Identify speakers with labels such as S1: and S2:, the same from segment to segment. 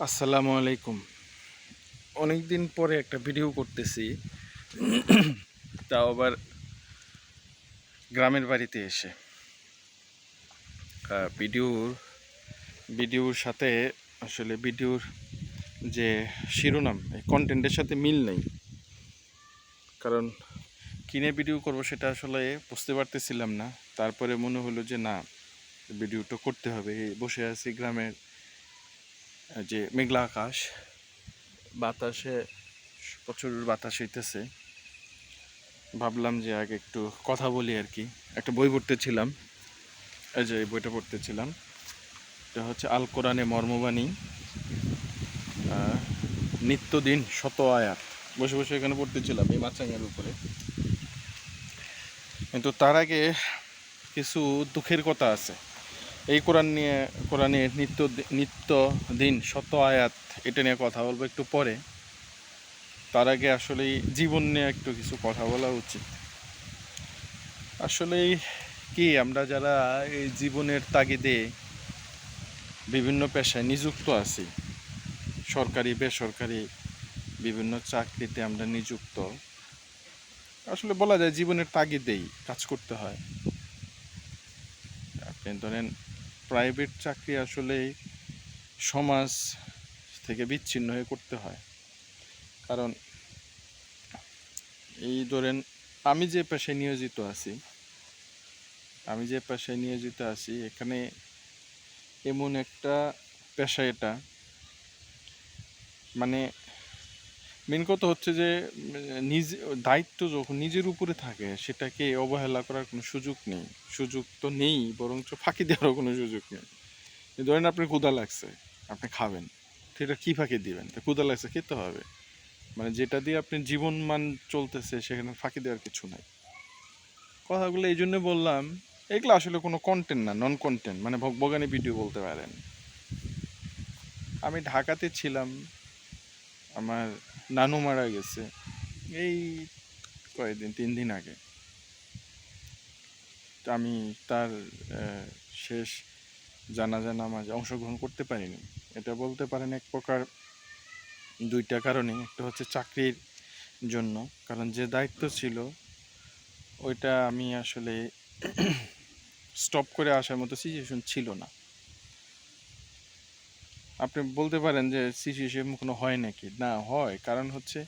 S1: আসসালামু আলাইকুম। অনেক দিন পরে একটা ভিডিও করতেছি, তাও আবার গ্রামের বাড়িতে এসে। ভিডিওর ভিডিওর সাথে আসলে ভিডিওর যে শিরোনাম, এই কন্টেন্টের সাথে মিল নেই। কারণ কিনে ভিডিও করব সেটা আসলে বুঝতে পারতেছিলাম না। তারপরে মনে হলো যে না, ভিডিওটা করতে হবে। বসে আছি গ্রামের, যে মেঘলা আকাশ, বাতাসে প্রচুর বাতাস হইতেছে। ভাবলাম যে আগে একটু কথা বলি আর কি। একটা বই পড়তেছিলাম, এই যে এই বইটা পড়তেছিলাম। এটা হচ্ছে আল কোরআনে মর্মবাণী, নিত্যদিন শত আয়াত। বসে বসে এখানে পড়তেছিলাম এই মাচাঙের উপরে। কিন্তু তার আগে কিছু দুঃখের কথা আছে এই কোরআনের নিত্য দিন শত আয়াত, এটা নিয়ে কথা বলবো একটু পরে। তার আগে আসলে জীবন নিয়ে একটু কিছু কথা বলা উচিত। আসলে কি, আমরা যারা এই জীবনের তাগিদে বিভিন্ন পেশায় নিযুক্ত আছি, সরকারি বেসরকারি বিভিন্ন চাকরিতে আমরা নিযুক্ত, আসলে বলা যায় জীবনের তাগিদেই কাজ করতে হয়। আপনি ধরেন প্রাইভেট চাকরি আসলে সমাজ থেকে বিচ্ছিন্ন হয়ে করতে হয়। কারণ এই ধরেন আমি যে পেশায় নিয়োজিত আছি এখানে এমন একটা পেশা, এটা মানে মেন কথা হচ্ছে যে নিজে দায়িত্ব যখন নিজের উপরে থাকে সেটাকে অবহেলা করার কোনো সুযোগ নেই। সুযোগ তো নেই, বরঞ্চ ফাঁকি দেওয়ারও কোনো সুযোগ নেই। ধরেন আপনার ক্ষুধা লাগছে, আপনি খাবেন, সেটা কী ফাঁকি দিবেন? তো ক্ষুধা লাগছে, খেতে হবে। মানে যেটা দিয়ে আপনি জীবন মান চলতেছে সেখানে ফাঁকি দেওয়ার কিছু নাই। কথাগুলো এই জন্য বললাম, এগুলো আসলে কোনো কন্টেন্ট না, নন কন্টেন্ট, মানে ভগবগানি ভিডিও বলতে পারেন। আমি ঢাকাতে ছিলাম, আমার নানু মারা গেছে এই কয়েকদিন 3 দিন আগে। আমি তার শেষ জানাজা নামাজে অংশগ্রহণ করতে পারিনি। এটা বলতে পারেন এক প্রকার দুইটা কারণে। একটা হচ্ছে চাকরির জন্য, কারণ যে দায়িত্ব ছিল ওইটা আমি আসলে স্টপ করে আসার মতো সিচুয়েশন ছিল না। আপনি বলতে পারেন যে সিচুয়েশন কোনো হয় নাকি, না হয়, কারণ হচ্ছে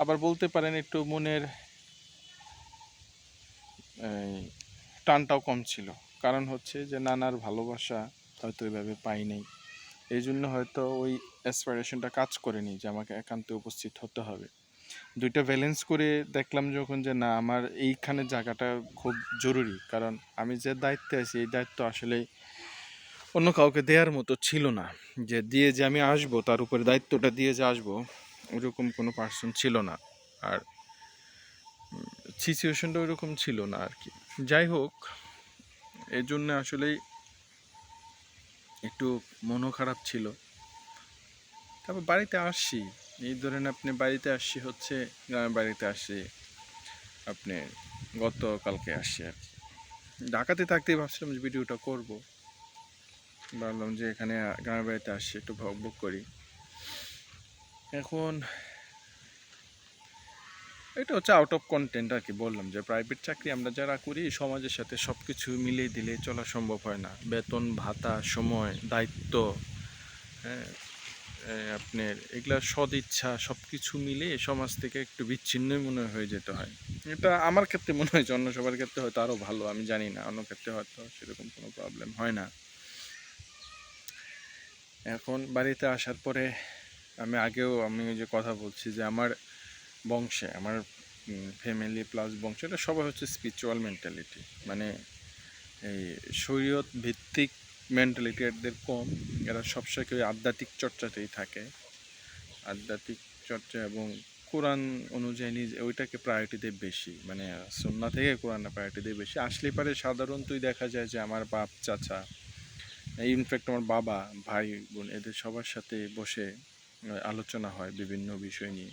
S1: আবার বলতে পারেন একটু মনের টানটাও কম ছিল। কারণ হচ্ছে যে নানার ভালোবাসা হয়তো ওইভাবে পাই নাই, এই জন্য হয়তো ওই অ্যাসপাইরেশনটা কাজ করেনি যে আমাকে একান্তে উপস্থিত হতে হবে। দুইটা ব্যালেন্স করে দেখলাম যখন যে না, আমার এইখানে জায়গাটা খুব জরুরি। কারণ আমি যে দায়িত্বে আছি এই দায়িত্ব আসলে অন্য কাউকে দেওয়ার মতো ছিল না, যে দিয়ে যে আমি আসবো, তার উপরে দায়িত্বটা দিয়ে যে আসবো, ওরকম কোনো পার্সন ছিল না। আর সিচুয়েশনটা ওইরকম ছিল না আর কি। যাই হোক, এর জন্য আসলেই একটু মনও খারাপ ছিল। তারপর বাড়িতে আসছি, এই ধরেন আপনি বাড়িতে আসছি হচ্ছে, গ্রামের বাড়িতে আসছি আপনি গতকালকে আসছি আর কি। ঢাকাতে থাকতেই ভাবছিলাম যে ভিডিওটা করব, ভাবলাম যে এখানে গ্রামের বাড়িতে আসছি একটু ভোগ করি। এখন এটা হচ্ছে আউট অফ কন্টেন্ট আর কি। বললাম যে প্রাইভেট চাকরি আমরা যারা করি, সমাজের সাথে সব কিছু মিলিয়ে দিলে চলা সম্ভব হয় না। বেতন ভাতা, সময়, দায়িত্ব, হ্যাঁ, আপনার এগুলা সদিচ্ছা সব কিছু মিলে সমাজ থেকে একটু বিচ্ছিন্নই মনে হয়ে যেতে হয়। এটা আমার ক্ষেত্রে মনে হয়েছে, অন্য সবার ক্ষেত্রে হয়তো আরও ভালো, আমি জানি না, অন্য ক্ষেত্রে হয়তো সেরকম কোনো প্রবলেম হয় না। এখন বাড়িতে আসার পরে আমি ওই যে কথা বলছি যে আমার বংশে, আমার ফ্যামিলি প্লাস বংশ, এটা সবাই হচ্ছে স্পিরিচুয়াল মেন্টালিটি, মানে এই শরীয়ত ভিত্তিক মেন্টালিটি এদের কম। এরা সবসময় কেউ আধ্যাত্মিক চর্চাতেই থাকে, আধ্যাত্মিক চর্চা এবং কোরআন অনুযায়ী ওইটাকে প্রায়োরিটি দেয় বেশি, মানে সুন্নাহ থেকে কোরআনে প্রায়োরিটি দেয় বেশি। আসলে পারে সাধারণতই দেখা যায় যে আমার বাপ চাচা, ইনফ্যাক্ট আমার বাবা, ভাই বোন, এদের সবার সাথে বসে আলোচনা হয় বিভিন্ন বিষয় নিয়ে।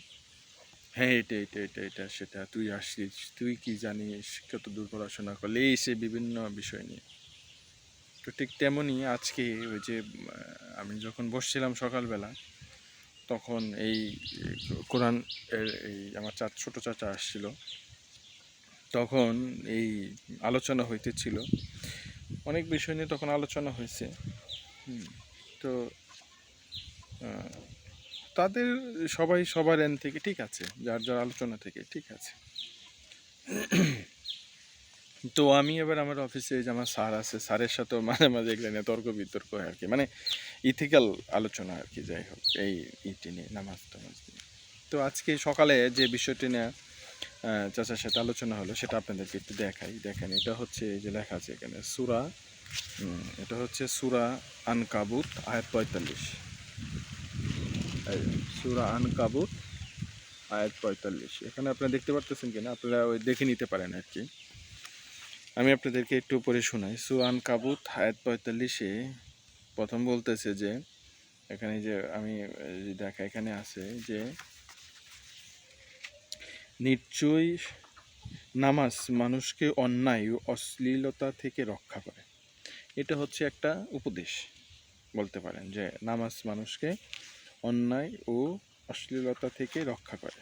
S1: হ্যাঁ, এটা এটা এটা এটা সেটা, তুই আসছিস, তুই কি জানিস, কত দূর পড়াশোনা করলে, এই সে বিভিন্ন বিষয় নিয়ে। তো ঠিক তেমনই আজকে ওই যে আমি যখন বসছিলাম সকালবেলা, তখন এই কোরআন এই আমার ছোটো চাচা আসছিল, তখন এই আলোচনা হইতেছিল, অনেক বিষয় নিয়ে তখন আলোচনা হয়েছে। তো তাদের সবাই সবার এন থেকে ঠিক আছে, যার যার আলোচনা থেকে ঠিক আছে। তো আমি এবার আমার অফিসে যে আমার স্যার আছে, স্যারের সাথেও মাঝে মাঝে এগুলো নিয়ে তর্ক বিতর্ক হয় আর কি, মানে ইথিক্যাল আলোচনা আর কি। যাই হোক, এই ইটি নিয়ে নামাজ টামাজ নিয়ে। তো আজকে সকালে যে বিষয়টি নিয়ে চাচার সাথে আলোচনা হলো, সেটা আপনাদেরকে একটু দেখেন। এটা হচ্ছে এই যে লেখা আছে এখানে সূরা, এটা হচ্ছে সূরা আনকাবুত আয়াত 45। সূরা আনকাবুত আয়াত 45। এখানে আপনারা দেখতে পারতেছেন কিনা, আপনারা ওই দেখে নিতে পারেন আর কি। আমি আপনাদেরকে একটু পরে শোনাই। সূরা আনকাবুত আয়াত 45-এ প্রথম বলতেছে যে, এখানে যে আমি দেখা এখানে আছে যে, নিশ্চয়ই নামাজ মানুষকে অন্যায় ও অশ্লীলতা থেকে রক্ষা করে। এটা হচ্ছে একটা উপদেশ বলতে পারেন, যে নামাজ মানুষকে অন্যায় ও অশ্লীলতা থেকে রক্ষা করে।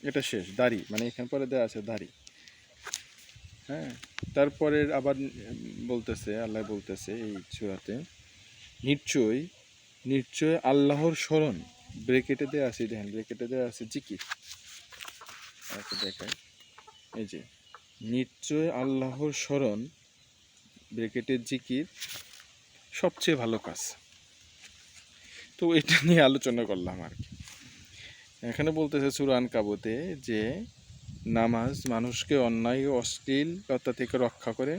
S1: এটা শেষ দাড়ি, মানে এখান পরে দেওয়া আছে দাড়ি। হ্যাঁ, তারপরে আবার বলতেছে, আল্লাহ বলতেছে এই সূরাতে, নিশ্চয় আল্লাহর স্মরণ, ব্রেকেটে দেওয়া আছে, দেখেন ব্রেকেটে দেওয়া আছে জিকির। দেখায় এই যে, নিশ্চয় আল্লাহর স্মরণ ব্রেকেটের জিকির সবচেয়ে ভালো কাজ। তো এটা নিয়ে আলোচনা করলাম আর কি। এখানে বলতেছে সূরা আনকাবুতে যে নামাজ মানুষকে অন্যায় ও অশ্লীলতা থেকে রক্ষা করে,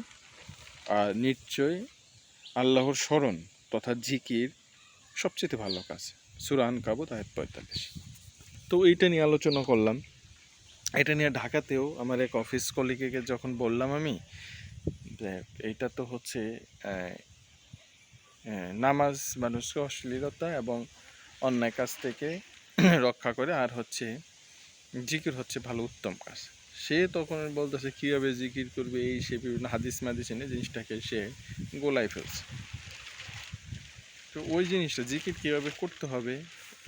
S1: আর নিশ্চয় আল্লাহর স্মরণ তথা জিকির সবচেয়ে ভালো কাজ। সূরা আনকাবুত আয়াত 45। তো এইটা নিয়ে আলোচনা করলাম। এটা নিয়ে ঢাকাতেও আমার এক অফিস কলিগকে যখন বললাম আমি, যে এইটা তো হচ্ছে নামাজ মানুষকে অশ্লীলতা এবং অন্যায় কাজ থেকে রক্ষা করে, আর হচ্ছে জিকির হচ্ছে ভালো উত্তম কাজ। সে তখন বলতেছে কীভাবে জিকির করবে, এই সে বিভিন্ন হাদিস মাদিস এনে জিনিসটাকে সে গোলায় ফেলছে। তো ওই জিনিসটা জিকির কীভাবে করতে হবে,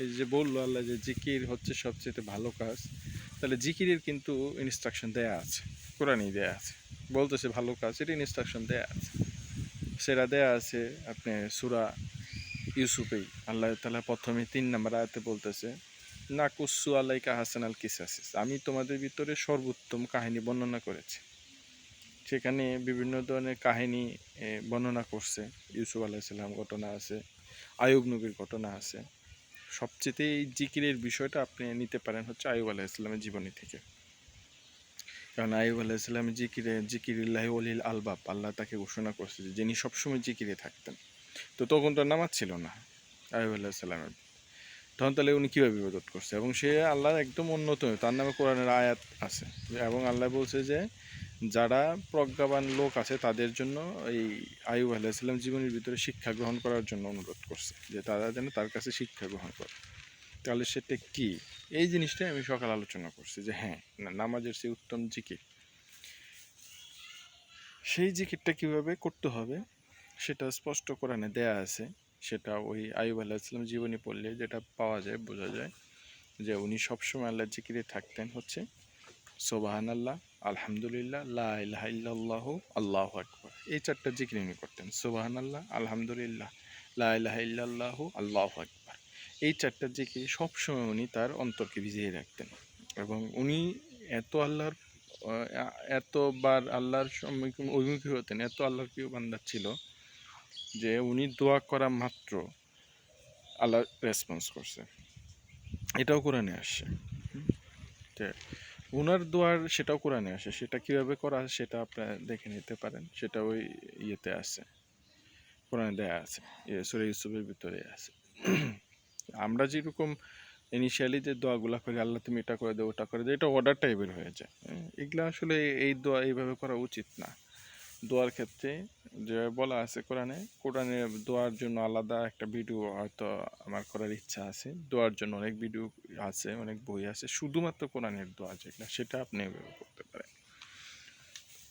S1: এই যে বললো আল্লাহ যে জিকির হচ্ছে সবচেয়ে ভালো কাজ, তাহলে জিকিরের কিন্তু ইনস্ট্রাকশন দেয়া আছে, কোরআনই দেয়া আছে। বলতেছে ভালো কাজ, এটা ইনস্ট্রাকশন দেয়া আছে, সেটা দেয়া আছে আপনি সূরা ইউসুফেই। আল্লাহ তাআলা প্রথমে 3 নম্বর আয়াতে বলতেছে, নাকুসু আলাইকা হাসানাল কিসাসিস, আমি তোমাদের ভিতরে সর্বোত্তম কাহিনী বর্ণনা করেছি। সেখানে বিভিন্ন ধরনের কাহিনী বর্ণনা করছে। ইউসুফ আলাইহিস সালাম ঘটনা আছে, আইয়ুব নবীর ঘটনা আছে। সবচেয়ে এই জিকিরের বিষয়টা আপনি নিতে পারেন হচ্ছে আইয়ুব আলাইহিস সালামের জীবনী থেকে। কারণ আইয়ুব আলাইহিস সালামের জিকিরিল্লাহি ওয়ালিল আলবাব, আল্লাহ তাকে ঘোষণা করছে যে যিনি সবসময় জিকিরে থাকতেন। তো তখন তো নামাজ ছিল না আইয়ুব আলাইহিস সালামের, তখন তাহলে উনি কীভাবে ইবাদত করছে? এবং সে আল্লাহ একদম উন্নত, তার নামে কোরআনের আয়াত আছে। এবং আল্লাহ বলছে যে যারা প্রজ্ঞাবান লোক আছে তাদের জন্য এই আইয়ুব আলাইহিস সালাম জীবনের ভিতরে শিক্ষা গ্রহণ করার জন্য অনুরোধ করছে, যে তারা যেন তার কাছে শিক্ষা গ্রহণ করে। তাহলে সেটা কি? এই জিনিসটাই আমি সকাল আলোচনা করছি, যে হ্যাঁ, নামাজের সেই উত্তম জিকির, সেই জিকিরটা কীভাবে করতে হবে সেটা স্পষ্ট কোরআনে দেয়া আছে। সেটা ওই আইয়ুব আলাইহিস সালাম জীবনী পড়লে যেটা পাওয়া যায়, বোঝা যায় যে উনি সবসময় আল্লাহর জিকিরে থাকতেন হচ্ছে সুবহানাল্লাহ, আলহামদুলিল্লাহ, লা ইলাহা ইল্লাল্লাহু, আল্লাহু আকবার। এই 4টা জিকির উনি করতেন, সুবহানাল্লাহ, আলহামদুলিল্লাহ, লা ইলাহা ইল্লাল্লাহু, আল্লাহু আকবার। এই 4টা জিকির সবসময় উনি তার অন্তরকে ভিজিয়ে রাখতেন। এবং উনি এতবার আল্লাহর অভিমুখী হতেন, এত আল্লাহর প্রিয় বান্দা ছিল যে উনি দোয়া করা মাত্র আল্লাহ রেসপন্স করছে। এটাও কোরআনে আসছে। ওনার দোয়ার সেটাও কোরআনে আসে, সেটা কীভাবে করা হয় সেটা আপনারা দেখে নিতে পারেন। সেটা ওই ইয়েতে আছে, কোরআনে দেয়া আছে, সূরা ইউসুফের ভিতরে আছে। আমরা যেরকম ইনিশিয়ালি যে দোয়াগুলা করি, আল্লাহ তুমি এটা করে দাও, ওটা করে দাও, এটা অর্ডার টাইপের হয়ে যায়। এগুলো আসলে এই দোয়া এইভাবে করা উচিত না। দোয়ার ক্ষেত্রে যে বলা আছে কোরআনে দোয়ার জন্য আলাদা একটা ভিডিও হয়তো আমার করার ইচ্ছা আছে। দোয়ার জন্য অনেক ভিডিও আছে, অনেক বই আছে, শুধুমাত্র কোরআনের দোয়া যেগুলো, সেটা আপনি এভাবে করতে পারেন।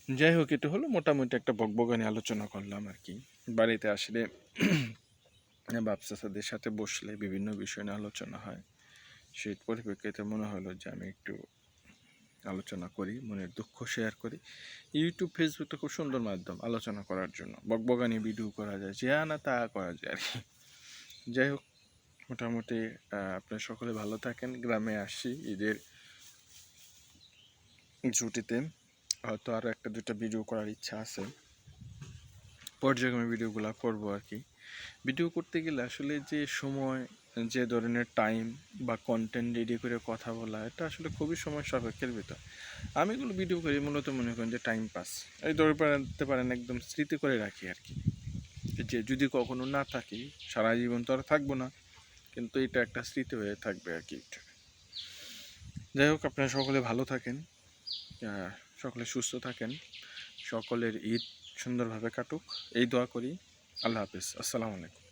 S1: যাই হোক, এটা হলো মোটামুটি একটা বকবকানি আলোচনা করলাম আর কি। বাড়িতে আসলে বাপ চাচাদের সাথে বসলে বিভিন্ন বিষয় নিয়ে আলোচনা হয়। সেই পরিপ্রেক্ষিতে মনে হলো যে আমি একটু আলোচনা করি, মনের দুঃখ শেয়ার করি। ইউটিউব ফেসবুক তো খুব সুন্দর মাধ্যম আলোচনা করার জন্য, বকবকানি ভিডিও করা যায়, যা না তা করা যায় আর কি। যাই হোক, মোটামুটি আপনারা সকলে ভালো থাকেন। গ্রামে আসছি ঈদের ছুটিতে, হয়তো আরও একটা দুটা ভিডিও করার ইচ্ছা আছে, পর্যায়ক্রমে ভিডিওগুলো করবো আর কি। ভিডিও করতে গেলে আসলে যে সময়, যে ধরনের টাইম বা কন্টেন্ট রেডি করে কথা বলা, এটা আসলে খুবই সময় সাপেক্ষের ভিতর। আমি এগুলো ভিডিও করি মূলত মনে করেন যে টাইম পাস, এই ধরে পারতে পারেন একদম স্মৃতি করে রাখি আর কি, যে যদি কখনো না থাকি সারা জীবন তো আর থাকবো না, কিন্তু এটা একটা স্মৃতি হয়ে থাকবে আর কি। যাই হোক, আপনারা সকলে ভালো থাকেন, সকলে সুস্থ থাকেন, সকলের ঈদ সুন্দরভাবে কাটুক এই দোয়া করি। আল্লাহ হাফিজ, আসসালামু আলাইকুম।